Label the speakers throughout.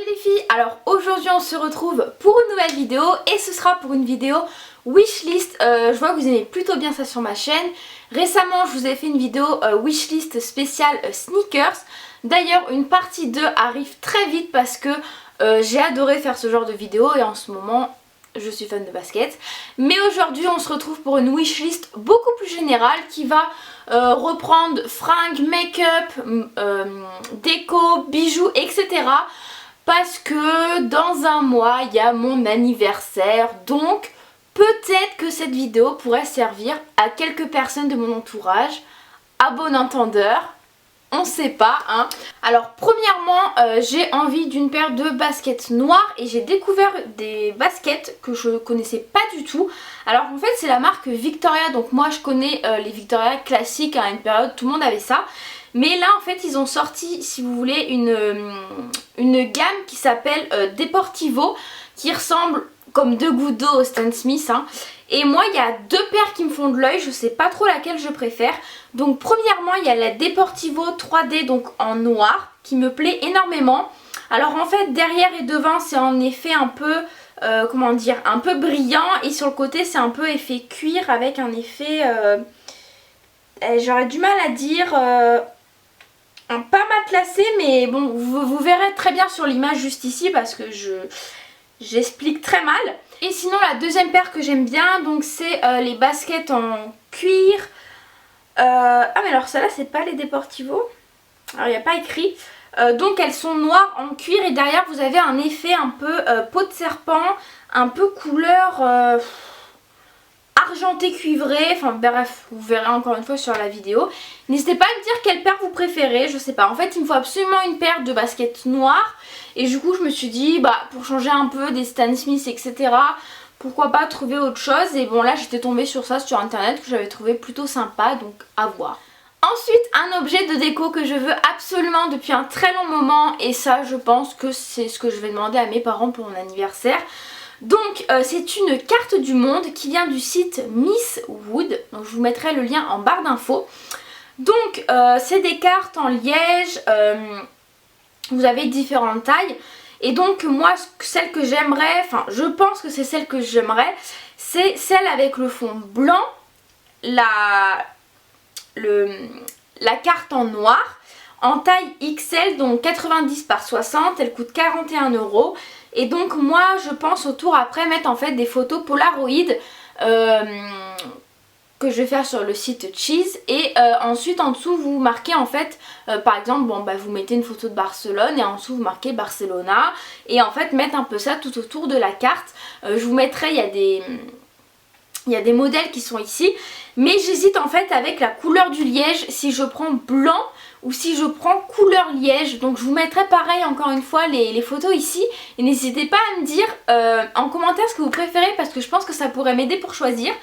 Speaker 1: Salut les filles, alors aujourd'hui on se retrouve pour une nouvelle vidéo et ce sera pour une vidéo wishlist. Je vois que vous aimez plutôt bien ça sur ma chaîne. Récemment je vous ai fait une vidéo wishlist spéciale sneakers. D'ailleurs une partie 2 arrive très vite parce que j'ai adoré faire ce genre de vidéo et en ce moment je suis fan de basket. Mais aujourd'hui on se retrouve pour une wishlist beaucoup plus générale qui va reprendre fringues, make-up, déco, bijoux, etc. Parce que dans un mois il y a mon anniversaire, donc peut-être que cette vidéo pourrait servir à quelques personnes de mon entourage, à bon entendeur, on sait pas hein. Alors premièrement j'ai envie d'une paire de baskets noires et j'ai découvert des baskets que je connaissais pas du tout. Alors en fait c'est la marque Victoria, donc moi je connais les Victoria classiques à une période, tout le monde avait ça. Mais là en fait ils ont sorti, si vous voulez, une gamme qui s'appelle Deportivo, qui ressemble comme deux gouttes d'eau au Stan Smith hein. Et moi il y a deux paires qui me font de l'œil, je sais pas trop laquelle je préfère. Donc premièrement il y a la Deportivo 3D donc en noir qui me plaît énormément. Alors en fait derrière et devant c'est en effet un peu comment dire, un peu brillant, et sur le côté c'est un peu effet cuir avec un effet j'aurais du mal à dire pas matelassé, mais bon vous verrez très bien sur l'image juste ici parce que j'explique très mal. Et sinon la deuxième paire que j'aime bien donc c'est les baskets en cuir. Ah mais alors celle-là c'est pas les Deportivo, alors il n'y a pas écrit. Donc elles sont noires en cuir et derrière vous avez un effet un peu peau de serpent, un peu couleur argenté cuivré, enfin bref vous verrez encore une fois sur la vidéo. N'hésitez pas à me dire quelle paire vous préférez, je sais pas, en fait il me faut absolument une paire de baskets noires. Et du coup je me suis dit bah pour changer un peu des Stan Smith etc, pourquoi pas trouver autre chose. Et bon là j'étais tombée sur ça sur internet que j'avais trouvé plutôt sympa, donc à voir. Ensuite un objet de déco que je veux absolument depuis un très long moment, et ça je pense que c'est ce que je vais demander à mes parents pour mon anniversaire. Donc c'est une carte du monde qui vient du site Miss Wood, donc je vous mettrai le lien en barre d'infos. Donc c'est des cartes en liège, vous avez différentes tailles. Et donc moi celle que j'aimerais, enfin je pense que c'est celle que j'aimerais, c'est celle avec le fond blanc, la carte en noir, en taille XL, donc 90 par 60, elle coûte 41 €. Et donc moi je pense autour après mettre en fait des photos Polaroid que je vais faire sur le site Cheese. Et ensuite en dessous vous marquez en fait par exemple bon bah vous mettez une photo de Barcelone et en dessous vous marquez Barcelona, et en fait mettre un peu ça tout autour de la carte. Je vous mettrai, il y a des modèles qui sont ici, mais j'hésite en fait avec la couleur du liège, si je prends blanc ou si je prends couleur liège. Donc je vous mettrai pareil encore une fois les photos ici, et n'hésitez pas à me dire en commentaire ce que vous préférez, parce que je pense que ça pourrait m'aider pour choisir.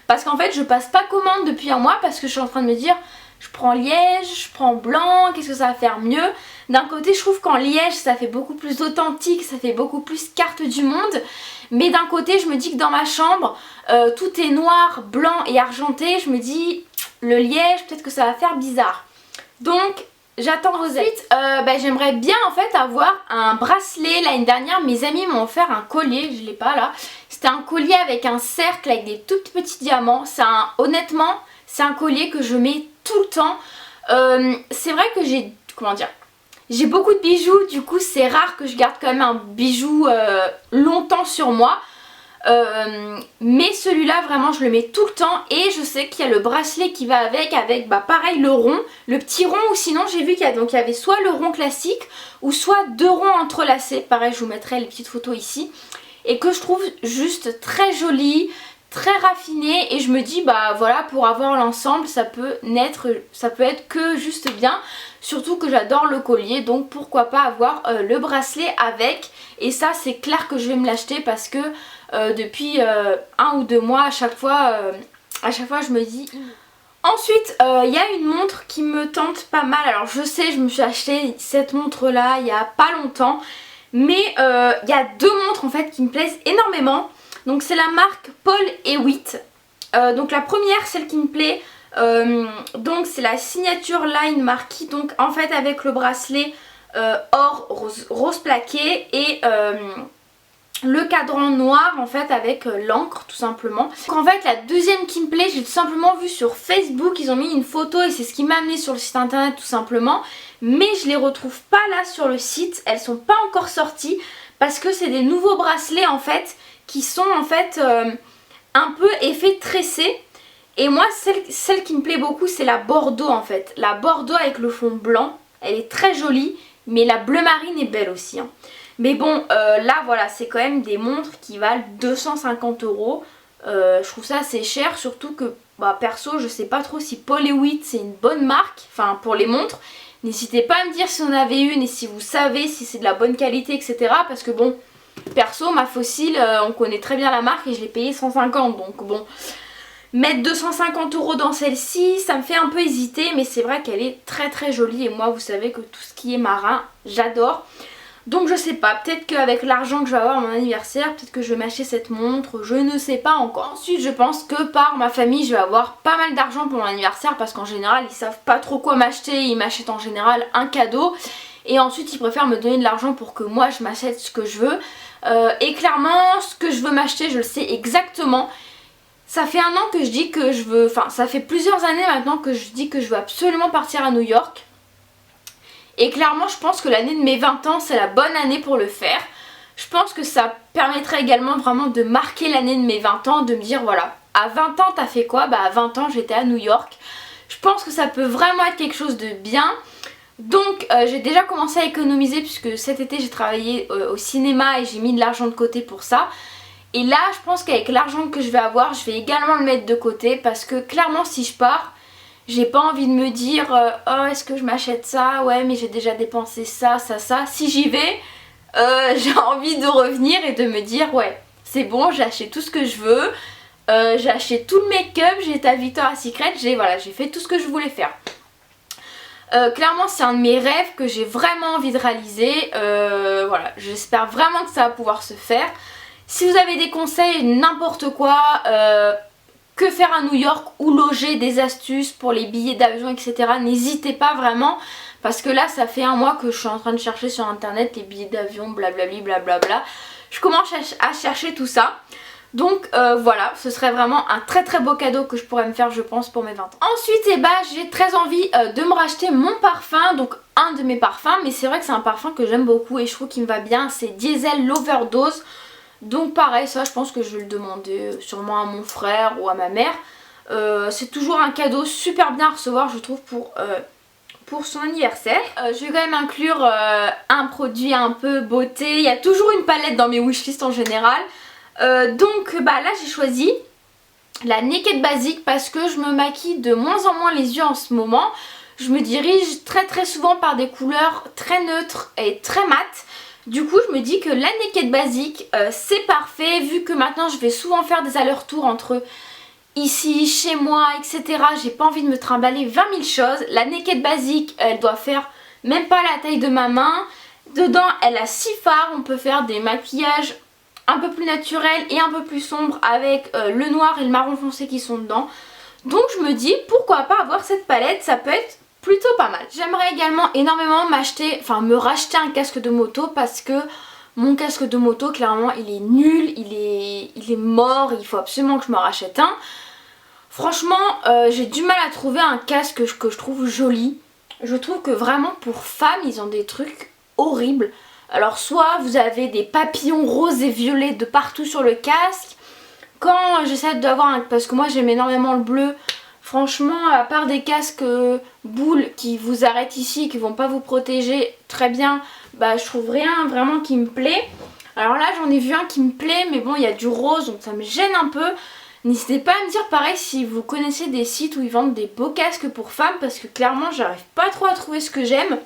Speaker 1: Parce qu'en fait je passe pas commande depuis un mois parce que je suis en train de me dire je prends liège, je prends blanc, qu'est-ce que ça va faire mieux. D'un côté je trouve qu'en liège ça fait beaucoup plus authentique, ça fait beaucoup plus carte du monde. Mais d'un côté je me dis que dans ma chambre tout est noir, blanc et argenté, je me dis le liège peut-être que ça va faire bizarre. Donc j'attends vos avis. Ensuite j'aimerais bien en fait avoir un bracelet. L'année dernière mes amis m'ont offert un collier, je l'ai pas là. C'était un collier avec un cercle avec des tout petits diamants. Honnêtement c'est un collier que je mets tout le temps. C'est vrai que j'ai beaucoup de bijoux, du coup c'est rare que je garde quand même un bijou longtemps sur moi. Mais celui-là vraiment je le mets tout le temps, et je sais qu'il y a le bracelet qui va avec bah pareil le rond, le petit rond, ou sinon j'ai vu qu'il y avait soit le rond classique ou soit deux ronds entrelacés. Pareil je vous mettrai les petites photos ici, et que je trouve juste très joli, très raffiné, et je me dis bah voilà, pour avoir l'ensemble ça peut être que juste bien. Surtout que j'adore le collier, donc pourquoi pas avoir le bracelet avec. Et ça c'est clair que je vais me l'acheter parce que depuis 1 ou 2 mois à chaque fois je me dis. Ensuite il y a une montre qui me tente pas mal. Alors je sais, je me suis acheté cette montre là il y a pas longtemps, mais il y a deux montres en fait qui me plaisent énormément. Donc c'est la marque Paul & Witt. Donc la première, celle qui me plaît, donc c'est la Signature Line Marquis, donc en fait avec le bracelet or rose plaqué et le cadran noir en fait avec l'encre tout simplement. Donc en fait la deuxième qui me plaît, j'ai tout simplement vu sur Facebook, ils ont mis une photo et c'est ce qui m'a amené sur le site internet tout simplement. Mais je les retrouve pas là sur le site, elles sont pas encore sorties parce que c'est des nouveaux bracelets en fait qui sont en fait un peu effet tressé. Et moi celle qui me plaît beaucoup c'est la bordeaux en fait. La bordeaux avec le fond blanc, elle est très jolie mais la bleu marine est belle aussi hein. Mais bon là voilà c'est quand même des montres qui valent 250 €. Je trouve ça assez cher, surtout que bah, perso je sais pas trop si Paul & Witt c'est une bonne marque, enfin pour les montres. N'hésitez pas à me dire si vous en avez une et si vous savez si c'est de la bonne qualité etc. Parce que bon perso ma Fossil on connaît très bien la marque et je l'ai payée 150, donc bon mettre 250 € dans celle-ci ça me fait un peu hésiter, mais c'est vrai qu'elle est très très jolie et moi vous savez que tout ce qui est marin j'adore. Donc je sais pas, peut-être qu'avec l'argent que je vais avoir à mon anniversaire, peut-être que je vais m'acheter cette montre, je ne sais pas encore. Ensuite je pense que par ma famille je vais avoir pas mal d'argent pour mon anniversaire parce qu'en général ils savent pas trop quoi m'acheter, ils m'achètent en général un cadeau et ensuite ils préfèrent me donner de l'argent pour que moi je m'achète ce que je veux. Et clairement ce que je veux m'acheter je le sais exactement. Ça fait 1 an que je dis que je veux, enfin ça fait plusieurs années maintenant que je dis que je veux absolument partir à New York. Et clairement je pense que l'année de mes 20 ans c'est la bonne année pour le faire. Je pense que ça permettrait également vraiment de marquer l'année de mes 20 ans, de me dire voilà, à 20 ans t'as fait quoi? Bah à 20 ans j'étais à New York. Je pense que ça peut vraiment être quelque chose de bien. Donc j'ai déjà commencé à économiser puisque cet été j'ai travaillé au cinéma et j'ai mis de l'argent de côté pour ça. Et là je pense qu'avec l'argent que je vais avoir je vais également le mettre de côté parce que clairement si je pars j'ai pas envie de me dire oh est-ce que je m'achète ça, ouais mais j'ai déjà dépensé ça, ça. Si j'y vais j'ai envie de revenir et de me dire ouais c'est bon, j'ai acheté tout ce que je veux, j'ai acheté tout le make-up, j'ai été à Victoria's Secret, j'ai fait tout ce que je voulais faire. Clairement c'est un de mes rêves que j'ai vraiment envie de réaliser, voilà j'espère vraiment que ça va pouvoir se faire. Si vous avez des conseils, n'importe quoi, que faire à New York, où loger, des astuces pour les billets d'avion etc. N'hésitez pas vraiment parce que là ça fait 1 mois que je suis en train de chercher sur internet les billets d'avion blablabli blablabla. Je commence à chercher tout ça. Donc voilà, ce serait vraiment un très très beau cadeau que je pourrais me faire je pense pour mes 20 ans. Ensuite j'ai très envie de me racheter mon parfum, donc un de mes parfums, mais c'est vrai que c'est un parfum que j'aime beaucoup et je trouve qu'il me va bien, c'est Diesel l'Overdose. Donc pareil ça je pense que je vais le demander sûrement à mon frère ou à ma mère. C'est toujours un cadeau super bien à recevoir je trouve pour son anniversaire. Je vais quand même inclure un produit un peu beauté, il y a toujours une palette dans mes wishlists en général. Donc bah là j'ai choisi la Naked Basic parce que je me maquille de moins en moins les yeux en ce moment. Je me dirige très très souvent par des couleurs très neutres et très mates. Du coup je me dis que la Naked Basic c'est parfait vu que maintenant je vais souvent faire des allers-retours entre ici, chez moi, etc. J'ai pas envie de me trimballer 20 000 choses. La Naked Basic elle doit faire même pas la taille de ma main. Dedans elle a 6 fards, on peut faire des maquillages un peu plus naturels et un peu plus sombres avec le noir et le marron foncé qui sont dedans. Donc je me dis pourquoi pas avoir cette palette, ça peut être plutôt pas mal. J'aimerais également énormément me racheter un casque de moto parce que mon casque de moto clairement il est nul, il est mort, il faut absolument que je me rachète un. Franchement j'ai du mal à trouver un casque que je trouve joli. Je trouve que vraiment pour femmes ils ont des trucs horribles. Alors soit vous avez des papillons roses et violets de partout sur le casque. Quand j'essaie d'avoir un... parce que moi j'aime énormément le bleu. Franchement à part des casques boules qui vous arrêtent ici, qui vont pas vous protéger très bien, bah je trouve rien vraiment qui me plaît. Alors là j'en ai vu un qui me plaît mais bon il y a du rose donc ça me gêne un peu. N'hésitez pas à me dire pareil si vous connaissez des sites où ils vendent des beaux casques pour femmes parce que clairement j'arrive pas trop à trouver ce que j'aime.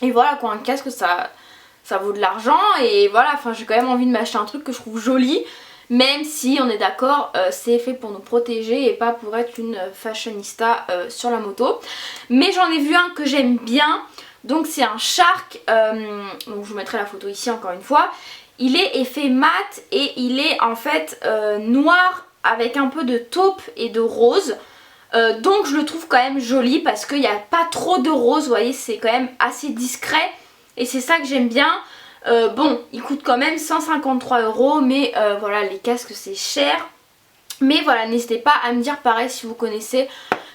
Speaker 1: Et voilà quoi, un casque ça vaut de l'argent et voilà, enfin j'ai quand même envie de m'acheter un truc que je trouve joli. Même si on est d'accord, c'est fait pour nous protéger et pas pour être une fashionista sur la moto. Mais j'en ai vu un que j'aime bien. Donc c'est un Shark, donc je vous mettrai la photo ici encore une fois. Il est effet mat et il est en fait noir avec un peu de taupe et de rose. Donc je le trouve quand même joli parce qu'il n'y a pas trop de rose, vous voyez c'est quand même assez discret. et c'est ça que j'aime bien. Bon, il coûte quand même 153 €, mais voilà, les casques c'est cher. Mais voilà, n'hésitez pas à me dire pareil si vous connaissez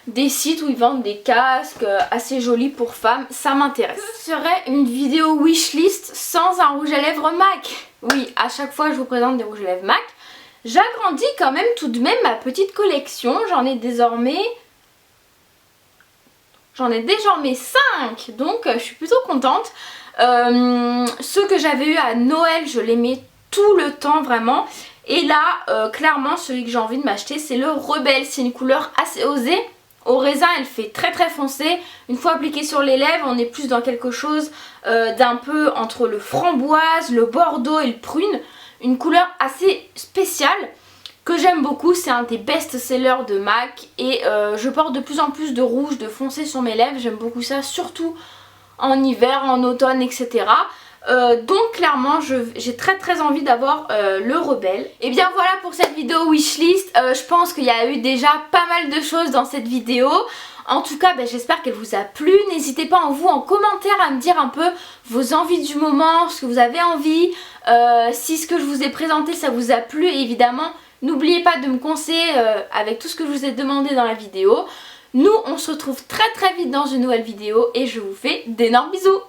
Speaker 1: des sites où ils vendent des casques assez jolis pour femmes, ça m'intéresse. Ce serait une vidéo wishlist sans un rouge à lèvres MAC. Oui, à chaque fois je vous présente des rouges à lèvres MAC. J'agrandis quand même tout de même ma petite collection, j'en ai désormais 5, donc je suis plutôt contente. Ceux que j'avais eu à Noël, je les mets tout le temps vraiment. Et là, clairement, celui que j'ai envie de m'acheter, c'est le Rebelle. C'est une couleur assez osée. Au raisin, elle fait très très foncé. Une fois appliquée sur les lèvres, on est plus dans quelque chose d'un peu entre le framboise, le bordeaux et le prune. Une couleur assez spéciale que j'aime beaucoup. C'est un des best-sellers de MAC. Et je porte de plus en plus de rouge, de foncé sur mes lèvres. J'aime beaucoup ça, surtout en hiver, en automne, etc. Donc clairement j'ai très envie d'avoir le Rebelle. Et bien voilà pour cette vidéo wishlist. Je pense qu'il y a eu déjà pas mal de choses dans cette vidéo. En tout cas j'espère qu'elle vous a plu. N'hésitez pas en commentaire à me dire un peu vos envies du moment, ce que vous avez envie, si ce que je vous ai présenté ça vous a plu. Et évidemment n'oubliez pas de me conseiller avec tout ce que je vous ai demandé dans la vidéo. Nous on se retrouve très vite dans une nouvelle vidéo et je vous fais d'énormes bisous.